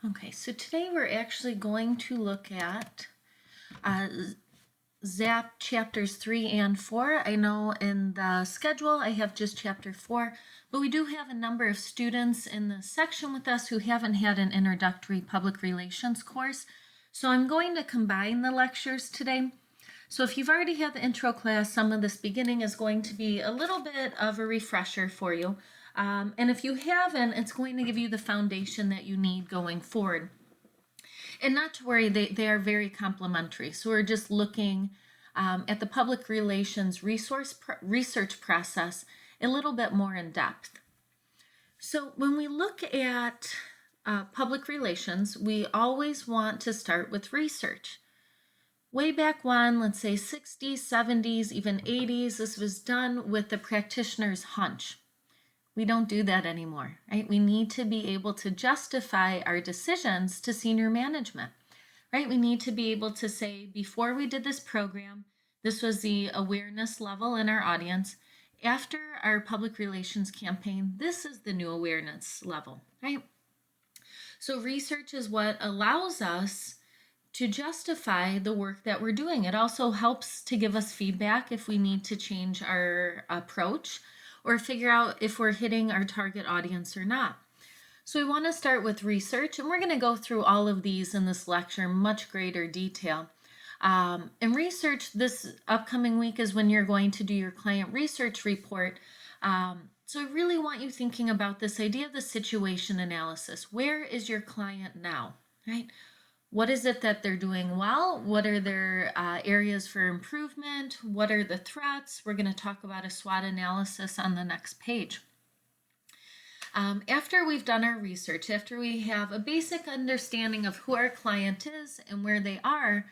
Okay, so today we're actually going to look at uh, ZAP chapters 3 and 4. I know in the schedule I have just chapter 4, but we do have a number of students in the section with us who haven't had an introductory public relations course. So I'm going to combine the lectures today. So if you've already had the intro class, some of this beginning is going to be a little bit of a refresher for you. And if you haven't, it's going to give you the foundation that you need going forward. And not to worry, they are very complementary. So we're just looking at the public relations research process a little bit more in depth. So when we look at public relations, we always want to start with research. Way back when, let's say 60s, 70s, even 80s, this was done with the practitioner's hunch. We don't do that anymore, right? We need to be able to justify our decisions to senior management, right? We need to be able to say, before we did this program, this was the awareness level in our audience. After our public relations campaign, this is the new awareness level, right? So research is what allows us to justify the work that we're doing. It also helps to give us feedback if we need to change our approach or figure out if we're hitting our target audience or not. So we want to start with research, and we're going to go through all of these in this lecture in much greater detail. And research this upcoming week is when you're going to do your client research report. So I really want you thinking about this idea of the situation analysis. Where is your client now, right? What is it that they're doing well? What are their areas for improvement? What are the threats? We're going to talk about a SWOT analysis on the next page. After we've done our research, after we have a basic understanding of who our client is and where they are,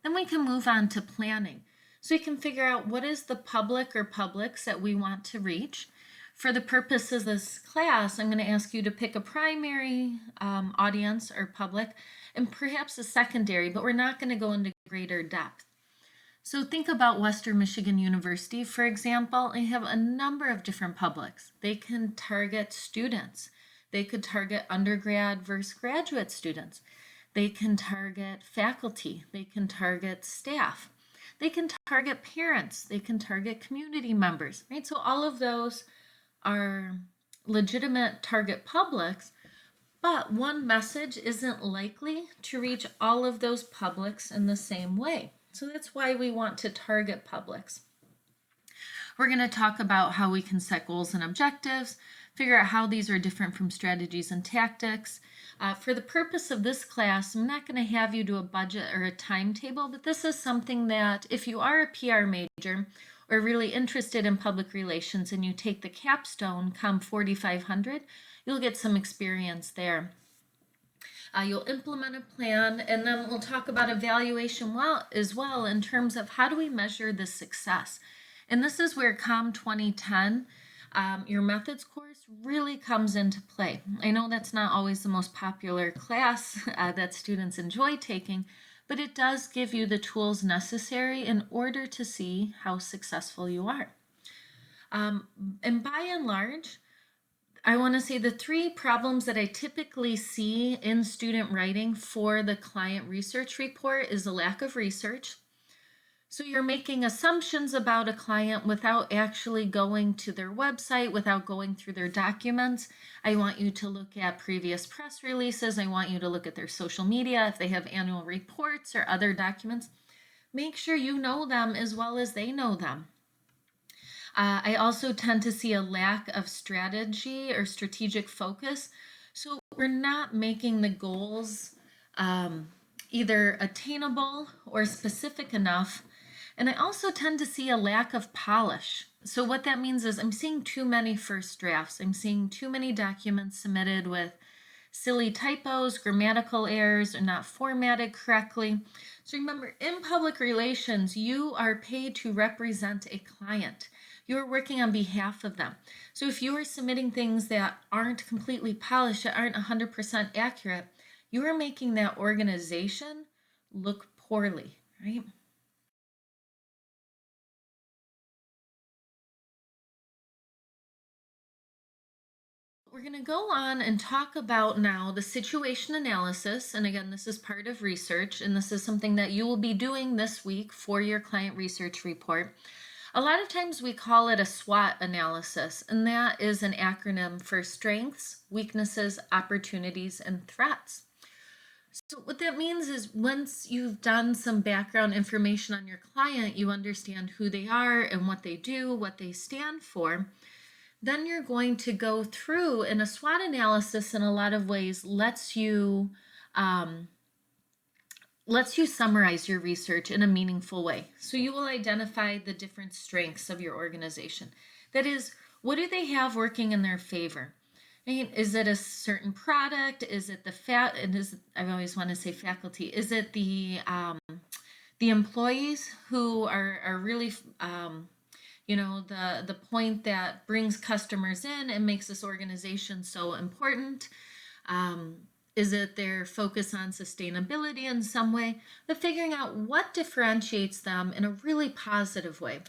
then we can move on to planning. So we can figure out what is the public or publics that we want to reach. For the purposes of this class, I'm going to ask you to pick a primary audience or public and perhaps a secondary, but we're not going to go into greater depth. So think about Western Michigan University, for example. They have a number of different publics. They can target students. They could target undergrad versus graduate students. They can target faculty. They can target staff. They can target parents. They can target community members, right? So all of those are legitimate target publics, but one message isn't likely to reach all of those publics in the same way. So that's why we want to target publics. We're going to talk about how we can set goals and objectives, figure out how these are different from strategies and tactics. For the purpose of this class, I'm not going to have you do a budget or a timetable, but this is something that if you are a PR major or really interested in public relations and you take the capstone COM 4500, you'll get some experience there. You'll implement a plan, and then we'll talk about evaluation as well in terms of how do we measure the success. And this is where COM 2010, your methods course, really comes into play. I know that's not always the most popular class that students enjoy taking, but it does give you the tools necessary in order to see how successful you are. And by and large, I want to say the three problems that I typically see in student writing for the client research report is a lack of research. So you're making assumptions about a client without actually going to their website, without going through their documents. I want you to look at previous press releases. I want you to look at their social media, if they have annual reports or other documents. Make sure you know them as well as they know them. I also tend to see a lack of strategy or strategic focus. So we're not making the goals either attainable or specific enough. And I also tend to see a lack of polish. So what that means is I'm seeing too many first drafts. I'm seeing too many documents submitted with silly typos, grammatical errors, or not formatted correctly. So remember, in public relations, you are paid to represent a client. You're working on behalf of them. So if you are submitting things that aren't completely polished, that aren't 100% accurate, you are making that organization look poorly, right? We're going to go on and talk about now the situation analysis. And again, this is part of research, and this is something that you will be doing this week for your client research report. A lot of times we call it a SWOT analysis, and that is an acronym for strengths, weaknesses, opportunities, and threats. So what that means is once you've done some background information on your client, you understand who they are and what they do, what they stand for. Then you're going to go through, and a SWOT analysis in a lot of ways lets you summarize your research in a meaningful way. So you will identify the different strengths of your organization. That is, what do they have working in their favor? Is it a certain product? Is it I always want to say faculty. Is it the employees who are really the point that brings customers in and makes this organization so important? Is it their focus on sustainability in some way? But figuring out what differentiates them in a really positive way.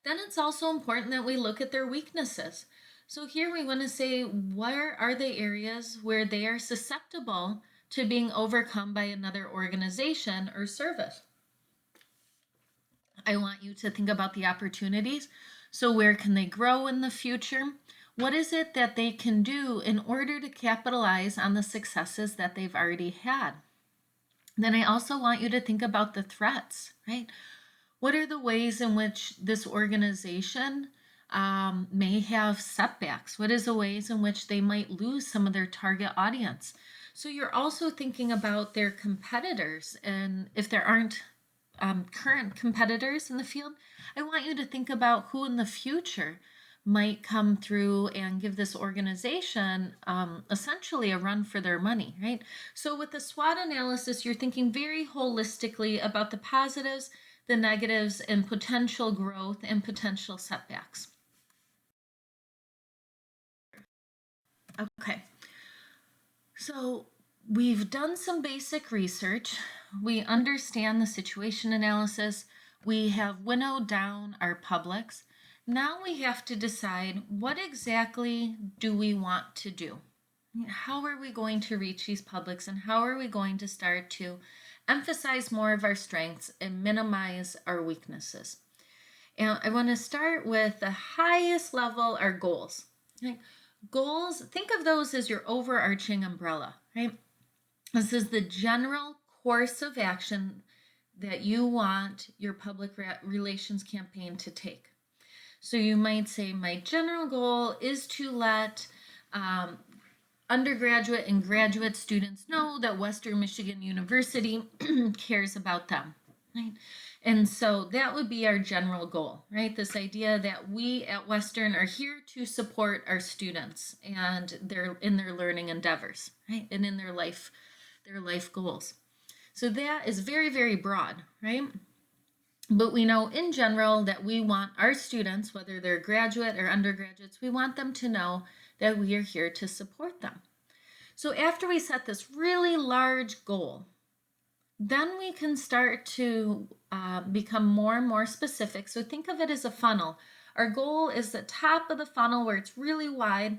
Then it's also important that we look at their weaknesses. So here we want to say, where are the areas where they are susceptible to being overcome by another organization or service? I want you to think about the opportunities. So where can they grow in the future? What is it that they can do in order to capitalize on the successes that they've already had? Then I also want you to think about the threats, right? What are the ways in which this organization may have setbacks? What is the ways in which they might lose some of their target audience? So you're also thinking about their competitors, and if there aren't current competitors in the field, I want you to think about who in the future might come through and give this organization essentially a run for their money, right? So with the SWOT analysis, you're thinking very holistically about the positives, the negatives, and potential growth and potential setbacks. Okay, so we've done some basic research. We understand the situation analysis. We have winnowed down our publics. Now we have to decide, what exactly do we want to do? How are we going to reach these publics, and how are we going to start to emphasize more of our strengths and minimize our weaknesses? And I want to start with the highest level, our goals. Okay? Goals, think of those as your overarching umbrella, right? This is the general course of action that you want your public relations campaign to take. So you might say, my general goal is to let undergraduate and graduate students know that Western Michigan University cares about them, right? And so that would be our general goal, right? This idea that we at Western are here to support our students and in their learning endeavors, right? And in their life goals. So that is very, very broad, right? But we know in general that we want our students, whether they're graduate or undergraduates, we want them to know that we are here to support them. So after we set this really large goal, then we can start to become more and more specific. So think of it as a funnel. Our goal is the top of the funnel where it's really wide.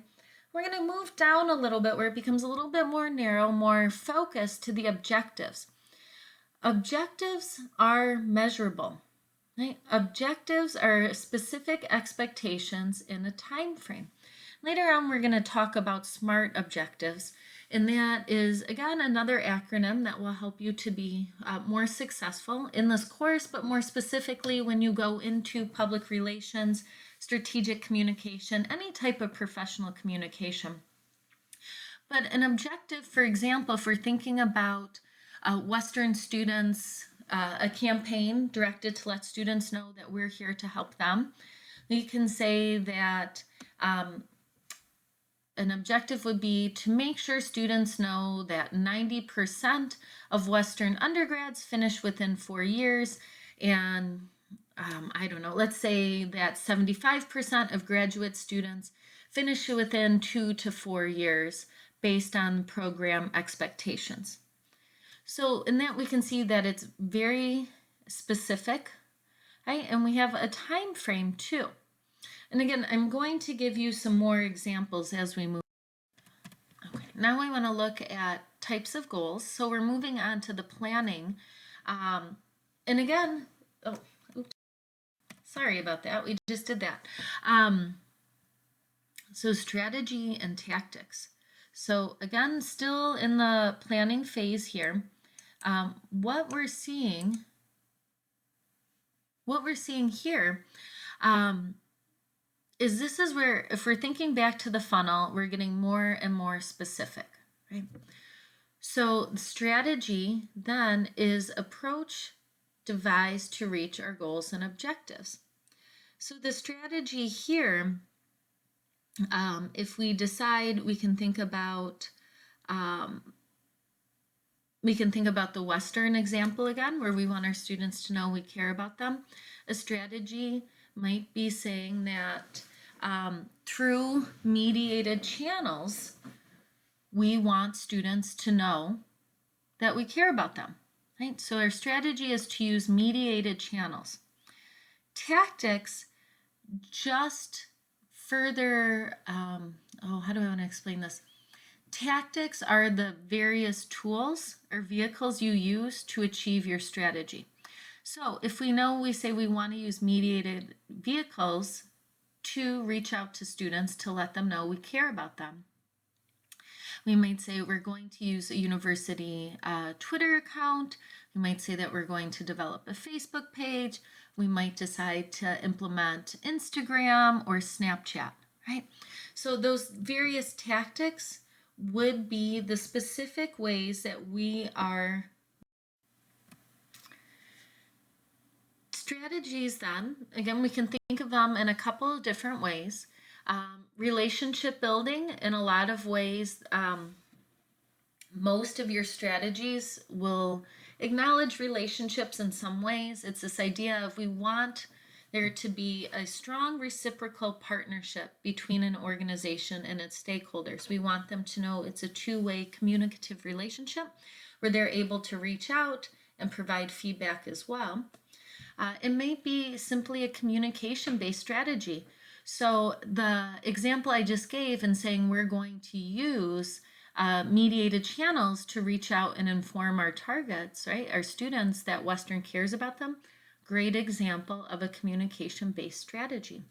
We're going to move down a little bit where it becomes a little bit more narrow, more focused to the objectives. Objectives are measurable, right? Objectives are specific expectations in a time frame. Later on, we're going to talk about SMART objectives, and that is, again, another acronym that will help you to be more successful in this course, but more specifically when you go into public relations, strategic communication, any type of professional communication. But an objective, for example, for thinking about Western students, a campaign directed to let students know that we're here to help them. We can say that an objective would be to make sure students know that 90% of Western undergrads finish within 4 years, and let's say that 75% of graduate students finish within 2 to 4 years based on program expectations. So in that we can see that it's very specific, right? And we have a time frame too. And again, I'm going to give you some more examples as we move. Okay, now I want to look at types of goals. So we're moving on to the planning. And again, oh, oops, sorry about that. We just did that. So strategy and tactics. So again, still in the planning phase here. What we're seeing here is this is where, if we're thinking back to the funnel, we're getting more and more specific, right? So the strategy then is approach devised to reach our goals and objectives. So the strategy here, if we decide, we can think about the Western example again, where we want our students to know we care about them. A strategy might be saying that through mediated channels, we want students to know that we care about them, right? So our strategy is to use mediated channels. Tactics just further, how do I want to explain this? Tactics are the various tools or vehicles you use to achieve your strategy. So if we say we want to use mediated vehicles to reach out to students to let them know we care about them. We might say we're going to use a university Twitter account. We might say that we're going to develop a Facebook page. We might decide to implement Instagram or Snapchat, right? So those various tactics would be the specific ways that we are. Strategies then, again, we can think of them in a couple of different ways. Relationship building, in a lot of ways, most of your strategies will acknowledge relationships in some ways. It's this idea of we want there to be a strong reciprocal partnership between an organization and its stakeholders. We want them to know it's a two-way communicative relationship where they're able to reach out and provide feedback as well. It may be simply a communication-based strategy. So the example I just gave in saying we're going to use mediated channels to reach out and inform our targets, right? Our students, that Western cares about them. Great example of a communication-based strategy.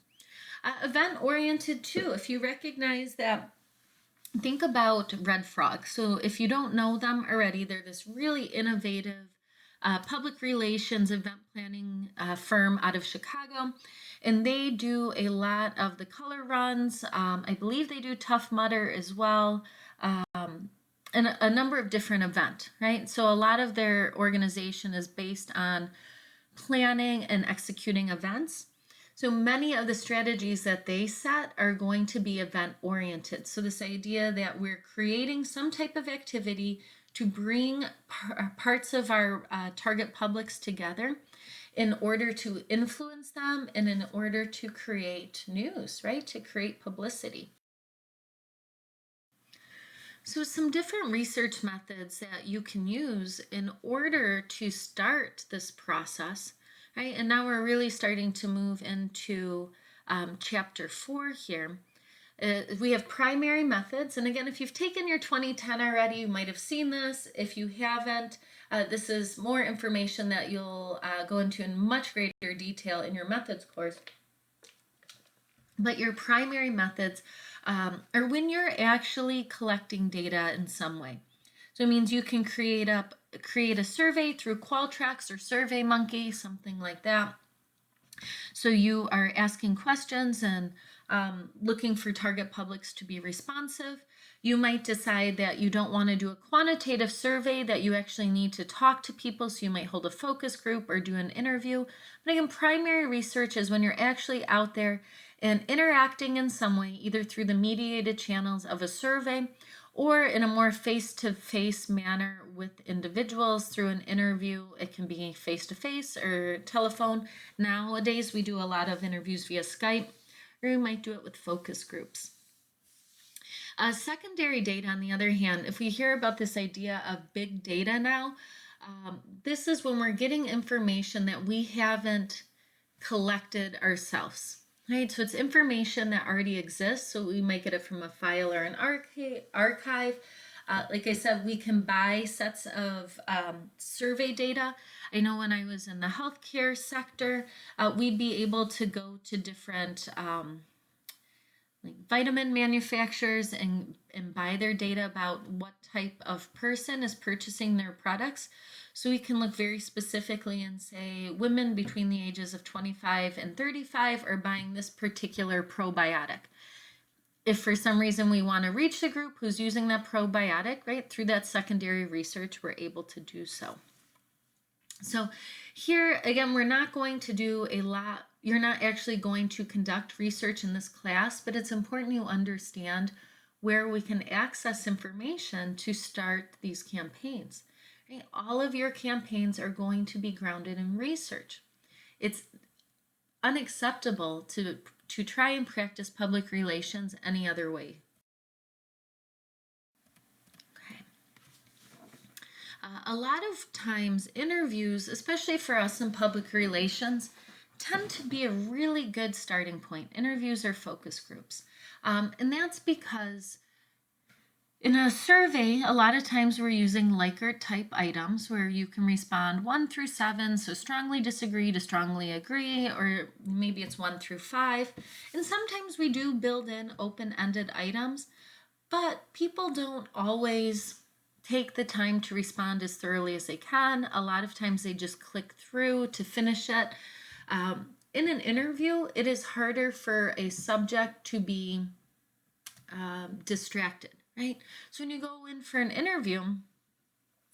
Event-oriented too. If you recognize that, think about Red Frog. So if you don't know them already, they're this really innovative public relations event planning firm out of Chicago, and they do a lot of the color runs. I believe they do Tough Mudder as well, and a number of different events, right? So a lot of their organization is based on planning and executing events. So many of the strategies that they set are going to be event oriented. So this idea that we're creating some type of activity to bring parts of our target publics together in order to influence them and in order to create news, right? To create publicity. So some different research methods that you can use in order to start this process, right? And now we're really starting to move into chapter 4 here. We have primary methods, and again, if you've taken your 2010 already, you might have seen this. If you haven't, this is more information that you'll go into in much greater detail in your methods course. But your primary methods are when you're actually collecting data in some way. So it means you can create a survey through Qualtrics or SurveyMonkey, something like that. So you are asking questions and looking for target publics to be responsive. You might decide that you don't want to do a quantitative survey, that you actually need to talk to people, so you might hold a focus group or do an interview. But again, primary research is when you're actually out there and interacting in some way, either through the mediated channels of a survey or in a more face-to-face manner with individuals through an interview. It can be face-to-face or telephone. Nowadays, we do a lot of interviews via Skype, or you might do it with focus groups. Secondary data, on the other hand, if we hear about this idea of big data now, this is when we're getting information that we haven't collected ourselves. right? So it's information that already exists. So we might get it from a file or an archive. Like I said, we can buy sets of survey data. I know when I was in the healthcare sector, we'd be able to go to different like vitamin manufacturers and buy their data about what type of person is purchasing their products. So we can look very specifically and say women between the ages of 25 and 35 are buying this particular probiotic. If for some reason we want to reach the group who's using that probiotic, right, through that secondary research, we're able to do so. So here, again, we're not going to do a lot. You're not actually going to conduct research in this class, but it's important you understand where we can access information to start these campaigns. Right? All of your campaigns are going to be grounded in research. It's unacceptable to try and practice public relations any other way. A lot of times interviews, especially for us in public relations, tend to be a really good starting point. Interviews are focus groups. And that's because in a survey, a lot of times we're using Likert type items where you can respond 1 through 7, so strongly disagree to strongly agree, or maybe it's 1 through 5. And sometimes we do build in open-ended items, but people don't always take the time to respond as thoroughly as they can. A lot of times they just click through to finish it. In an interview, it is harder for a subject to be distracted, right? So when you go in for an interview,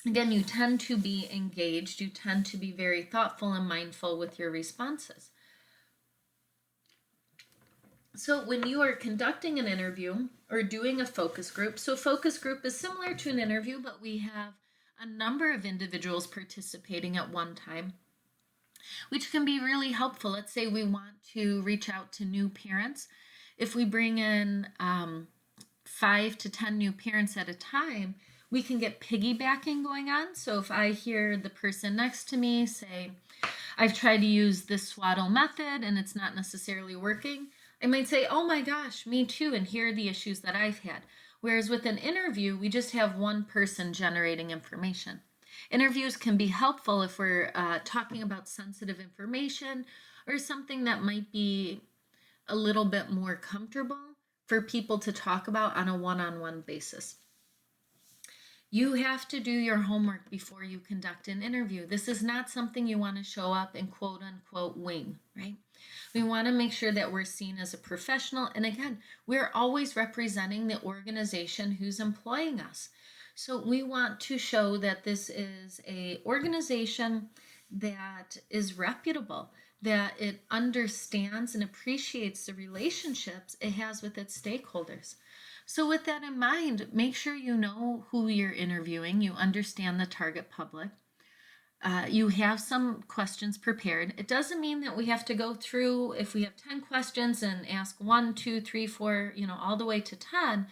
again, you tend to be engaged. You tend to be very thoughtful and mindful with your responses. So when you are conducting an interview or doing a focus group, so a focus group is similar to an interview, but we have a number of individuals participating at one time, which can be really helpful. Let's say we want to reach out to new parents. If we bring in 5 to 10 new parents at a time, we can get piggybacking going on. So if I hear the person next to me say, I've tried to use this swaddle method and it's not necessarily working, I might say, oh my gosh, me too, and here are the issues that I've had. Whereas with an interview, we just have one person generating information. Interviews can be helpful if we're talking about sensitive information or something that might be a little bit more comfortable for people to talk about on a one-on-one basis. You have to do your homework before you conduct an interview. This is not something you want to show up and quote unquote wing, right? We want to make sure that we're seen as a professional. And again, we're always representing the organization who's employing us. So we want to show that this is an organization that is reputable, that it understands and appreciates the relationships it has with its stakeholders. So with that in mind, make sure you know who you're interviewing, you understand the target public. You have some questions prepared. It doesn't mean that we have to go through, if we have 10 questions and ask 1, 2, 3, 4, all the way to 10,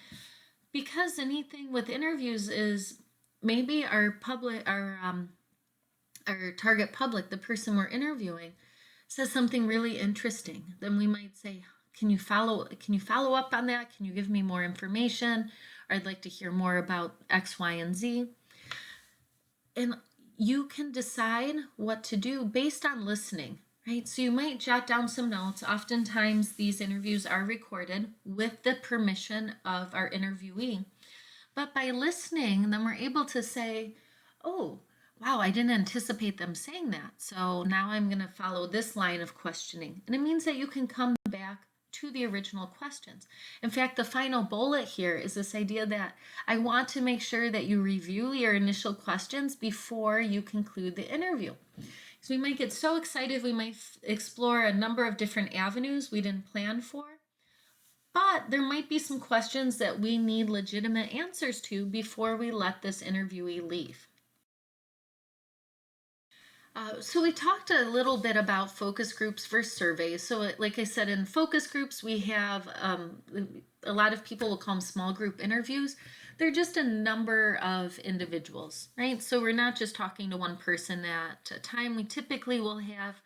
because anything with interviews is maybe our target public, the person we're interviewing, says something really interesting. Then we might say, can you follow up on that? Can you give me more information? Or I'd like to hear more about X, Y, and Z. And you can decide what to do based on listening, right? So you might jot down some notes. Oftentimes these interviews are recorded with the permission of our interviewee. But by listening, then we're able to say, oh, wow, I didn't anticipate them saying that. So now I'm going to follow this line of questioning. And it means that you can come back to the original questions. In fact, the final bullet here is this idea that I want to make sure that you review your initial questions before you conclude the interview. So we might get so excited, we might explore a number of different avenues we didn't plan for, but there might be some questions that we need legitimate answers to before we let this interviewee leave. So we talked a little bit about focus groups versus surveys. So like I said, in focus groups, we have a lot of people will call them small group interviews. They're just a number of individuals, right? So we're not just talking to one person at a time. We typically will have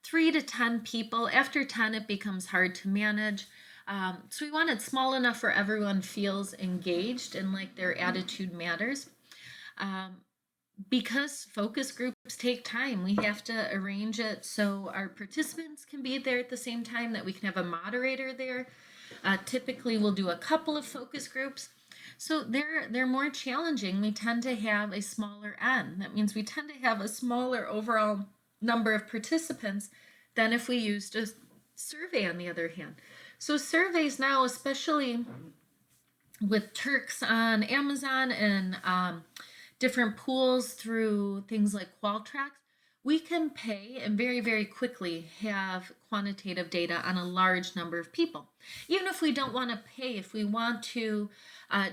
3 to 10 people. After 10, it becomes hard to manage. So we want it small enough where everyone feels engaged and like their attitude matters. Because focus groups take time, we have to arrange it so our participants can be there at the same time, that we can have a moderator there. Typically, we'll do a couple of focus groups. So they're more challenging. We tend to have a smaller N. That means we tend to have a smaller overall number of participants than if we used a survey, on the other hand. So surveys now, especially with Turks on Amazon and different pools through things like Qualtrics, we can pay and very, very quickly have quantitative data on a large number of people. Even if we don't want to pay, if we want to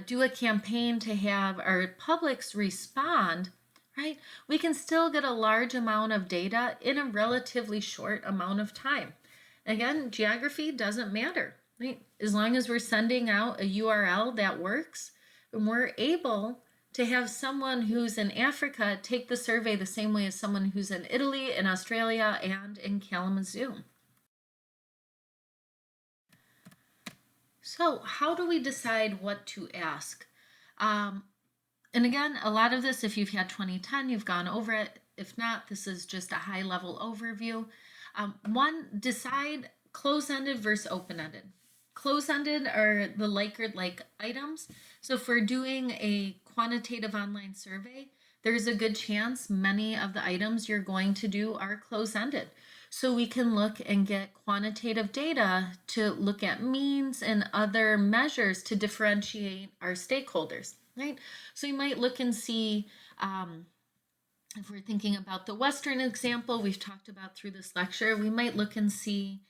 do a campaign to have our publics respond, right, we can still get a large amount of data in a relatively short amount of time. Again, geography doesn't matter, right? As long as we're sending out a URL that works, and we're able to have someone who's in Africa take the survey the same way as someone who's in Italy, in Australia, and in Kalamazoo. So how do we decide what to ask? And again, a lot of this, if you've had 2010, you've gone over it. If not, this is just a high-level overview. One, decide close-ended versus open-ended. Close-ended are the like items. So if we're doing a quantitative online survey, there's a good chance many of the items you're going to do are close-ended. So we can look and get quantitative data to look at means and other measures to differentiate our stakeholders, right? So you might look and see, if we're thinking about the Western example we've talked about through this lecture, we might look and see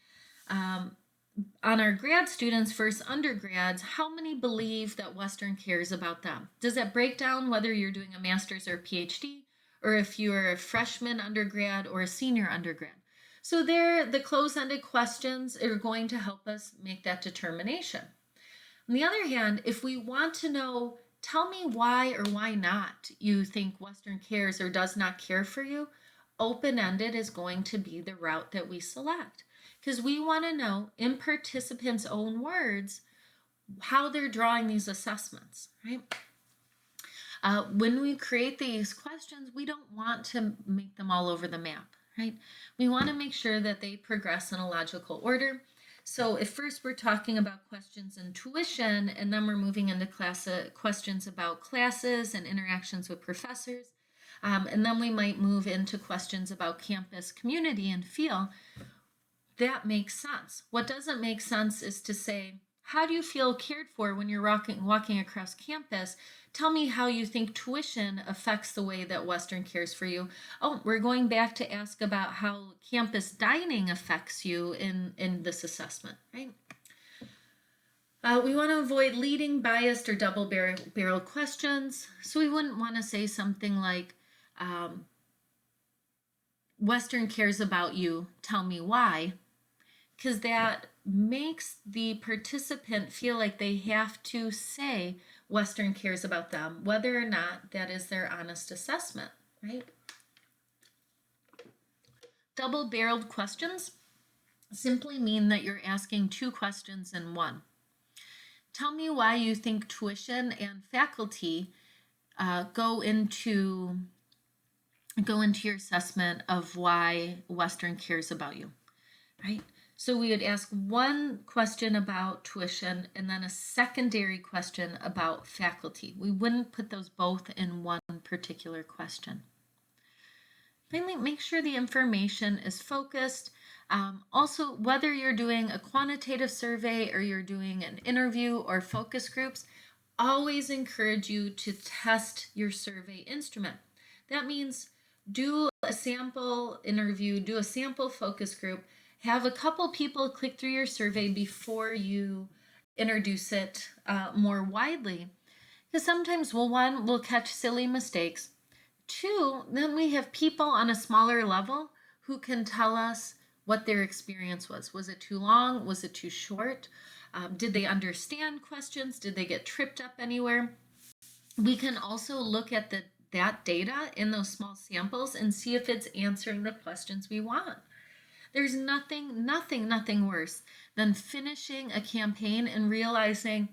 on our grad students versus undergrads, how many believe that Western cares about them? Does that break down whether you're doing a master's or a PhD, or if you're a freshman undergrad or a senior undergrad? So the close-ended questions are going to help us make that determination. On the other hand, if we want to know, tell me why or why not you think Western cares or does not care for you, open-ended is going to be the route that we select. Because we want to know, in participants' own words, how they're drawing these assessments, right? When we create these questions, we don't want to make them all over the map, right? We want to make sure that they progress in a logical order. So if first we're talking about questions in tuition, and then we're moving into questions about classes and interactions with professors, and then we might move into questions about campus, community, and feel, that makes sense. What doesn't make sense is to say, how do you feel cared for when you're walking across campus? Tell me how you think tuition affects the way that Western cares for you. Oh, we're going back to ask about how campus dining affects you in this assessment, right? We want to avoid leading, biased, or double-barrel questions. So we wouldn't want to say something like, Western cares about you, tell me why, because that makes the participant feel like they have to say Western cares about them, whether or not that is their honest assessment, right? Double-barreled questions simply mean that you're asking two questions in one. Tell me why you think tuition and faculty go into your assessment of why Western cares about you, right? So we would ask one question about tuition and then a secondary question about faculty. We wouldn't put those both in one particular question. Finally, make sure the information is focused. Also, whether you're doing a quantitative survey or you're doing an interview or focus groups, always encourage you to test your survey instrument. That means do a sample interview, do a sample focus group, have a couple people click through your survey before you introduce it more widely. Because sometimes, one, we'll catch silly mistakes. Two, then we have people on a smaller level who can tell us what their experience was. Was it too long? Was it too short? Did they understand questions? Did they get tripped up anywhere? We can also look at that data in those small samples and see if it's answering the questions we want. There's nothing worse than finishing a campaign and realizing,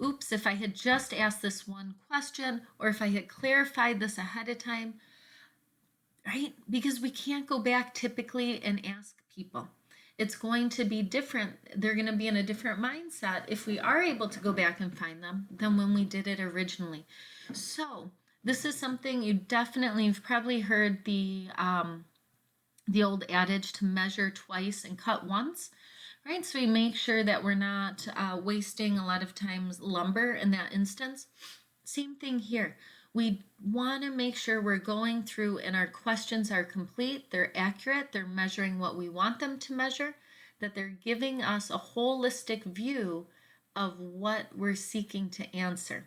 oops, if I had just asked this one question, or if I had clarified this ahead of time, right? Because we can't go back typically and ask people. It's going to be different. They're going to be in a different mindset if we are able to go back and find them than when we did it originally. So this is something you've probably heard the old adage to measure twice and cut once, right? So we make sure that we're not wasting a lot of times lumber in that instance. Same thing here. We want to make sure we're going through and our questions are complete, they're accurate, they're measuring what we want them to measure, that they're giving us a holistic view of what we're seeking to answer.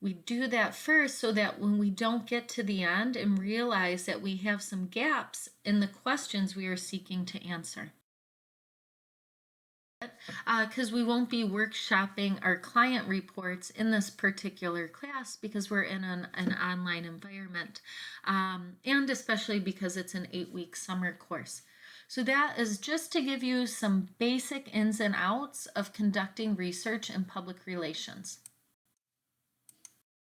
We do that first so that when we don't get to the end and realize that we have some gaps in the questions we are seeking to answer. Because we won't be workshopping our client reports in this particular class because we're in an online environment, and especially because it's an 8-week summer course. So that is just to give you some basic ins and outs of conducting research in public relations.